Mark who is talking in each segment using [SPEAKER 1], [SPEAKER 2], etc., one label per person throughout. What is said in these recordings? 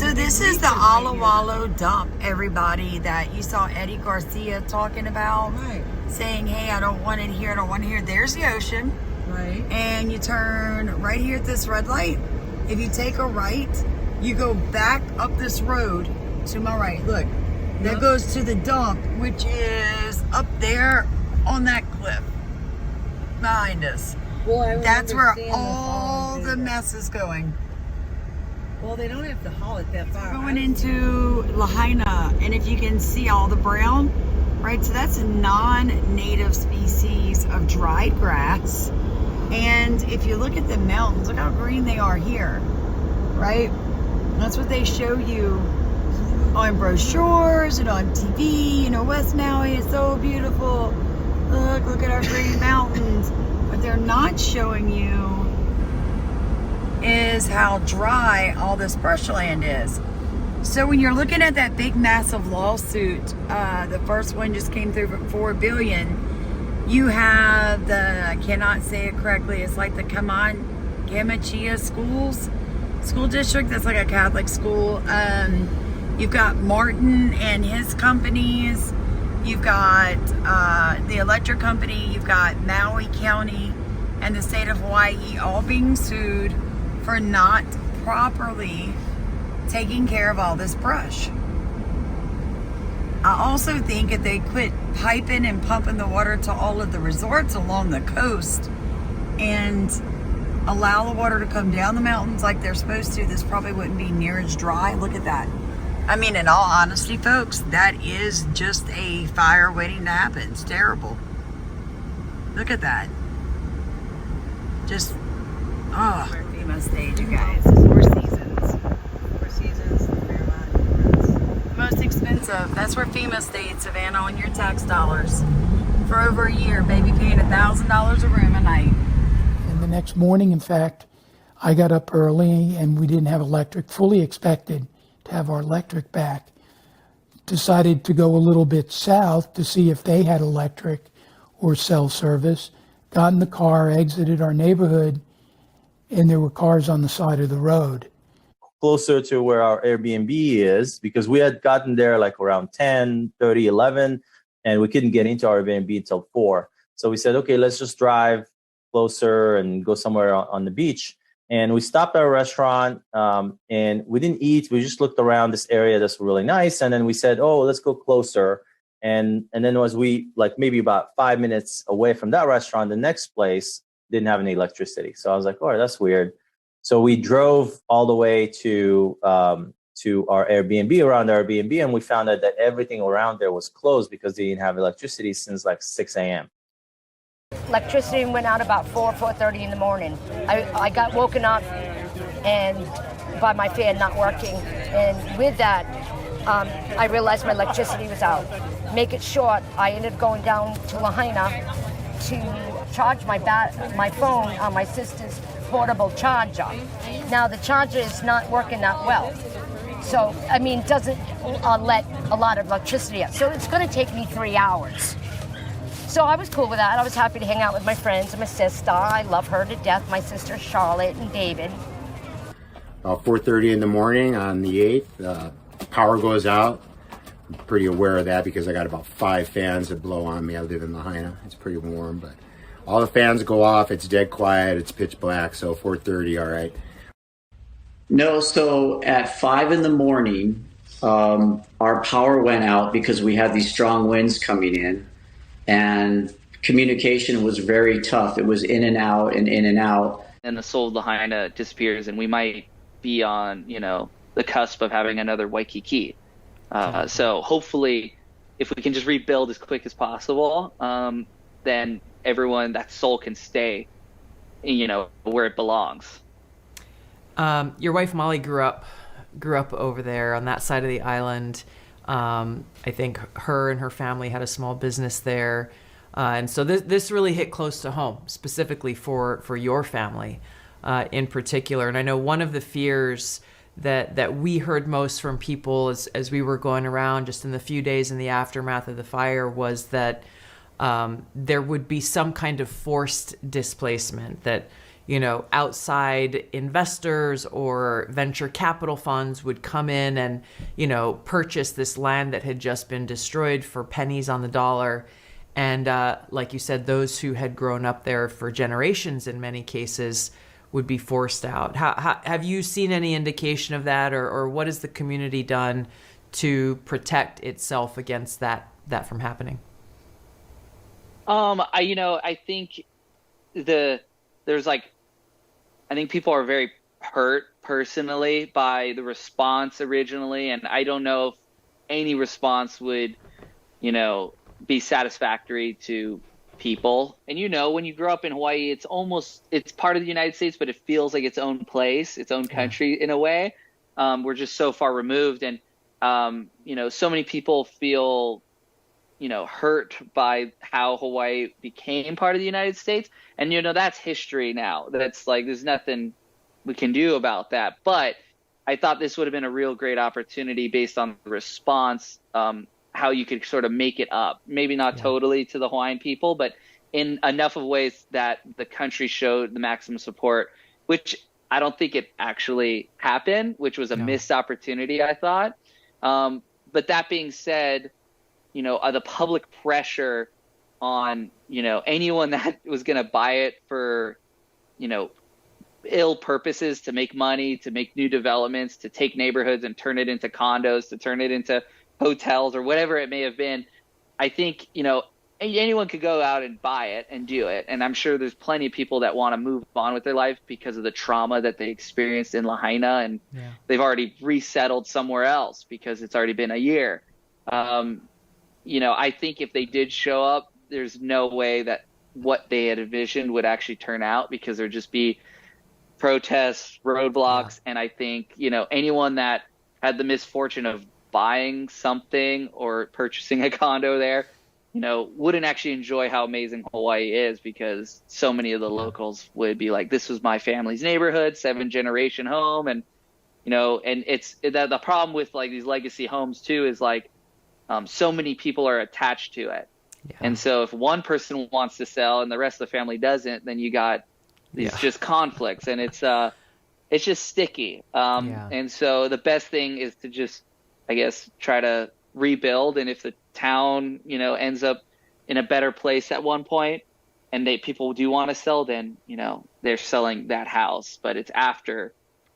[SPEAKER 1] So this is the Olowalu dump, everybody, that you saw Eddie Garcia talking about.
[SPEAKER 2] Right.
[SPEAKER 1] Saying, hey, I don't want it here, I don't want it here. There's the ocean.
[SPEAKER 2] Right.
[SPEAKER 1] And you turn right here at this red light. If you take a right, you go back up this road to my right. Look, that goes to the dump, which is up there on that cliff behind us.
[SPEAKER 2] Well,
[SPEAKER 1] that's where all the mess is going.
[SPEAKER 2] Well, they don't have to haul it that far.
[SPEAKER 1] Going into Lahaina, and if you can see all the brown, right, so that's a non-native species of dried grass. And if you look at the mountains, look how green they are here, right? That's what they show you on brochures and on TV. You know, West Maui is so beautiful. Look at our green mountains. What they're not showing you is how dry all this brushland is. So when you're looking at that big massive lawsuit, the first one just came through for $4 billion. You have the, I cannot say it correctly, it's like the Kamachia school district. That's like a Catholic school. You've got Martin and his companies. You've got the electric company. You've got Maui County and the state of Hawaii all being sued for not properly taking care of all this brush. I also think if they quit piping and pumping the water to all of the resorts along the coast and allow the water to come down the mountains like they're supposed to, this probably wouldn't be near as dry. Look at that. I mean, in all honesty, folks, that is just a fire waiting to happen. It's terrible. Look at that. Just, oh. Where FEMA stayed, you guys. Four Seasons. Four Seasons, Fairmont. Most expensive. That's where FEMA stayed, Savannah, on your tax dollars. For over a year, baby paying $1,000 a room a night.
[SPEAKER 3] And the next morning, in fact, I got up early and we didn't have electric. Fully expected to have our electric back. Decided to go a little bit south to see if they had electric or cell service. Got in the car, exited our neighborhood, and there were cars on the side of the road.
[SPEAKER 4] Closer to where our Airbnb is, because we had gotten there like around 10, 30, 11, and we couldn't get into our Airbnb until 4. So we said, okay, let's just drive closer and go somewhere on the beach. And we stopped at a restaurant and we didn't eat. We just looked around this area that's really nice. And then we said, oh, let's go closer. And then as we, like maybe about 5 minutes away from that restaurant, the next place didn't have any electricity. So I was like, oh, that's weird. So we drove all the way to our Airbnb, around our Airbnb, and we found out that everything around there was closed because they didn't have electricity since like 6 a.m.
[SPEAKER 5] Electricity went out about 4:30 in the morning. I got woken up and by my fan not working. And with that, I realized my electricity was out. Make it short, I ended up going down to Lahaina to charge my phone on my sister's portable charger. Now the charger is not working that well. So, I mean, doesn't let a lot of electricity out. So it's going to take me 3 hours. So I was cool with that. I was happy to hang out with my friends and my sister. I love her to death, my sister Charlotte and David.
[SPEAKER 6] About 4:30 in the morning on the 8th, power goes out. I'm pretty aware of that because I got about 5 fans that blow on me. I live in Lahaina. It's pretty warm, but all the fans go off. It's dead quiet. It's pitch black, so 4:30, all right.
[SPEAKER 7] No, so at 5 in the morning, our power went out because we had these strong winds coming in. And communication was very tough. It was in and out and in and out.
[SPEAKER 8] And the soul of Lahaina disappears, and we might be on, the cusp of having another Waikiki. So hopefully, if we can just rebuild as quick as possible, then everyone, that soul can stay, where it belongs.
[SPEAKER 9] Your wife Molly grew up over there on that side of the island. I think her and her family had a small business there. And so this really hit close to home, specifically for your family in particular. And I know one of the fears that we heard most from people as we were going around just in the few days in the aftermath of the fire was that there would be some kind of forced displacement, that outside investors or venture capital funds would come in and, purchase this land that had just been destroyed for pennies on the dollar. And like you said, those who had grown up there for generations in many cases would be forced out. Have you seen any indication of that, or what has the community done to protect itself against that from happening?
[SPEAKER 8] I think I think people are very hurt personally by the response originally, and I don't know if any response would, be satisfactory to people. And when you grow up in Hawaii, it's part of the United States, but it feels like its own place, its own country in a way. We're just so far removed, and so many people feel hurt by how Hawaii became part of the United States. And, that's history now. That's there's nothing we can do about that. But I thought this would have been a real great opportunity based on the response, how you could sort of make it up. Maybe not totally to the Hawaiian people, but in enough of ways that the country showed the maximum support, which I don't think it actually happened, which was a missed opportunity, I thought. But that being said, the public pressure on, anyone that was going to buy it for, ill purposes, to make money, to make new developments, to take neighborhoods and turn it into condos, to turn it into hotels or whatever it may have been. I think, anyone could go out and buy it and do it. And I'm sure there's plenty of people that want to move on with their life because of the trauma that they experienced in Lahaina, and they've already resettled somewhere else because it's already been a year. I think if they did show up, there's no way that what they had envisioned would actually turn out, because there'd just be protests, roadblocks. And I think, anyone that had the misfortune of buying something or purchasing a condo there, wouldn't actually enjoy how amazing Hawaii is, because so many of the locals would be like, this was my family's neighborhood, 7th-generation home. And, and it's the problem with these legacy homes too, is so many people are attached to it. And so if one person wants to sell and the rest of the family doesn't, then you got these just conflicts, and it's just sticky. And so the best thing is to just, I guess, try to rebuild. And if the town, ends up in a better place at one point and people do want to sell, then, they're selling that house, but it's after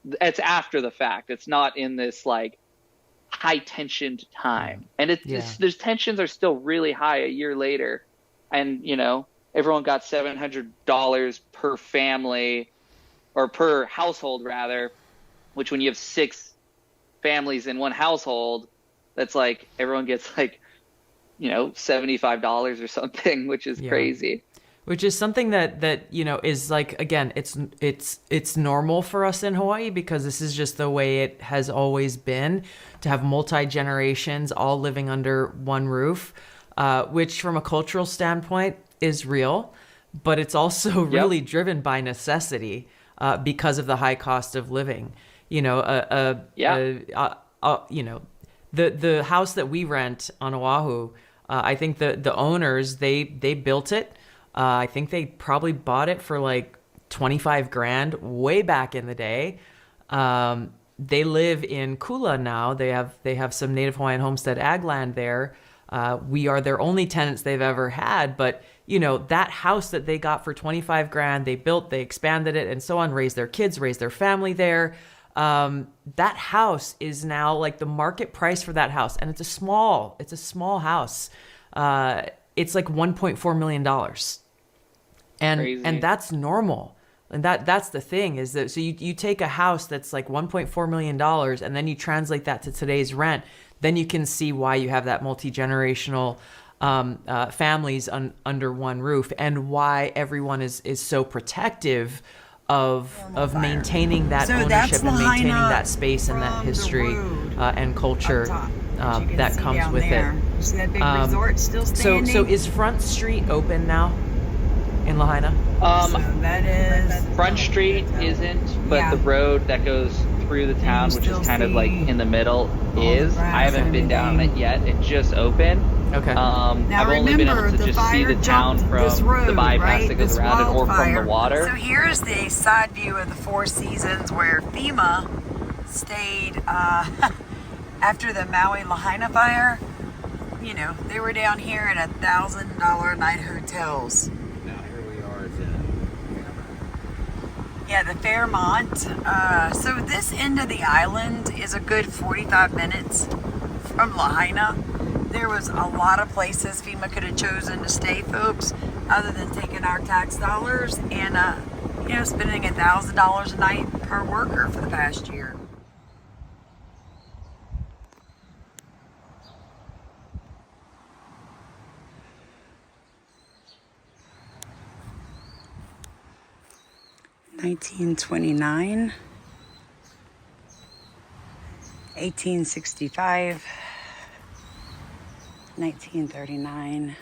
[SPEAKER 8] the fact. It's not in this high tensioned time. And there's tensions are still really high a year later. And, everyone got $700 per family, or per household rather, which when you have 6 families in one household, that's everyone gets $75 or something, which is crazy.
[SPEAKER 9] Which is something that is again, it's normal for us in Hawaii, because this is just the way it has always been, to have multi-generations all living under one roof, which from a cultural standpoint is real, but it's also really driven by necessity, because of the high cost of living. The house that we rent on Oahu, I think the owners, they built it. I think they probably bought it for $25,000 way back in the day. They live in Kula now. They have some Native Hawaiian homestead ag land there. We are their only tenants they've ever had, but that house that they got for $25,000, they built, they expanded it, and so on, raised their kids, raised their family there. That house is now the market price for that house, and it's a small house. It's $1.4 million. And that's normal. And that's the thing, is that, so you take a house that's $1.4 million, and then you translate that to today's rent, then you can see why you have that multi-generational families under one roof, and why everyone is so protective of maintaining that ownership and maintaining that space and that history and culture that comes with it.
[SPEAKER 1] See that big resort still standing?
[SPEAKER 9] So is Front Street open now in Lahaina?
[SPEAKER 1] So that is
[SPEAKER 8] Front Street isn't, but the road that goes through the town, which is kind of in the middle, is. I haven't been down it yet. It just opened.
[SPEAKER 9] Okay.
[SPEAKER 1] Now
[SPEAKER 8] I've only been able
[SPEAKER 1] remember,
[SPEAKER 8] to
[SPEAKER 1] the
[SPEAKER 8] just see
[SPEAKER 1] fire
[SPEAKER 8] the town
[SPEAKER 1] jumped
[SPEAKER 8] from
[SPEAKER 1] this road,
[SPEAKER 8] the bypass
[SPEAKER 1] right?
[SPEAKER 8] that goes
[SPEAKER 1] This
[SPEAKER 8] around it, or from the
[SPEAKER 1] wildfire.
[SPEAKER 8] water.
[SPEAKER 1] So here's the side view of the Four Seasons where FEMA stayed after the Maui Lahaina fire. You know, they were down here in $1,000 a night hotels.
[SPEAKER 6] Now here we are.
[SPEAKER 1] Yeah, the Fairmont. So this end of the island is a good 45 minutes from Lahaina. There was a lot of places FEMA could have chosen to stay, folks, other than taking our tax dollars and, you know, spending $1,000 a night per worker for the past year. $19.29, $18.65, $19.39.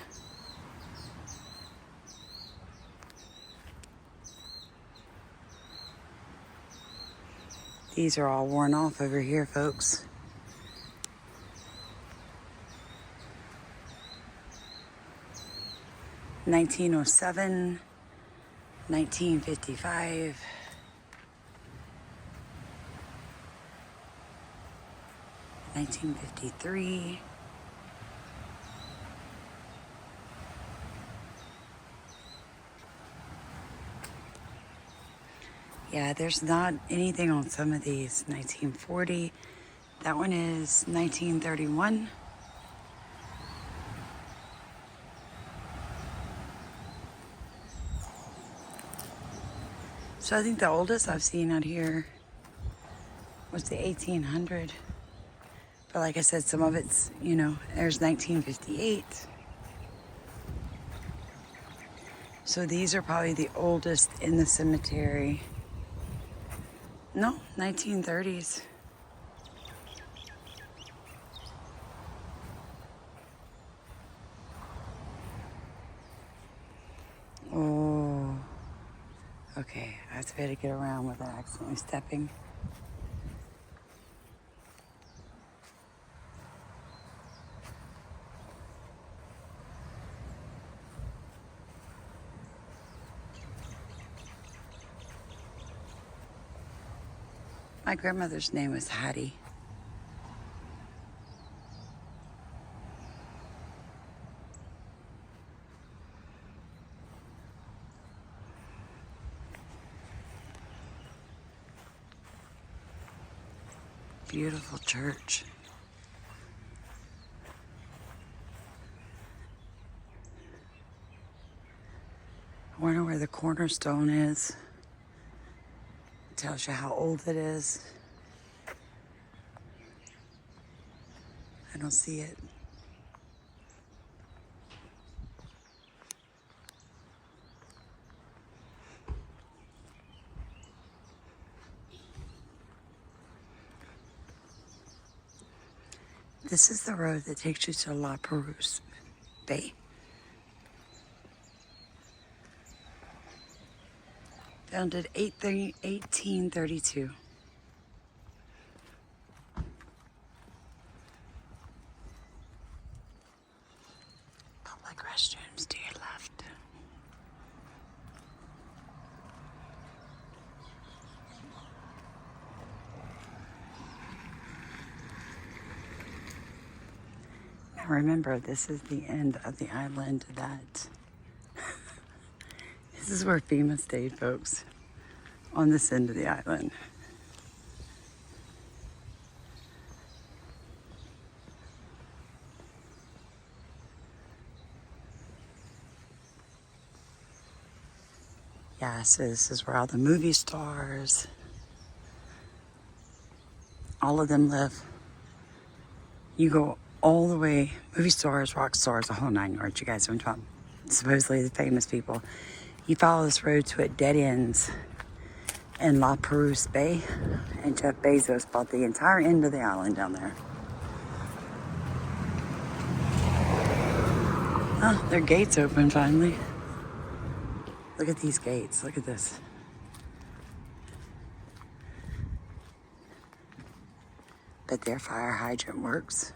[SPEAKER 1] These are all worn off over here, folks. $19.07, $19.55. $19.53. Yeah, there's not anything on some of these. $19.40. That one is $19.31. So I think the oldest I've seen out here was the 1800. But like I said, some of it's, you know, there's 1958. So these are probably the oldest in the cemetery. No, 1930s. Oh, okay. I have to be able to get around without accidentally stepping. My grandmother's name was Hattie. Beautiful church. I wonder where the cornerstone is. It tells you how old it is. I don't see it. This is the road that takes you to La Perouse Bay. Founded 1832. Public restrooms to your left. Now remember, this is the end of the island that this is where FEMA stayed, folks, on this end of the island. Yeah, so this is where all the movie stars, all of them live. You go all the way, movie stars, rock stars, the whole nine yards. You guys know what I'm talking about. Supposedly the famous people. You follow this road to it dead ends in La Perouse Bay, and Jeff Bezos bought the entire end of the island down there. Oh, their gates open finally. Look at these gates. Look at this. But their fire hydrant works.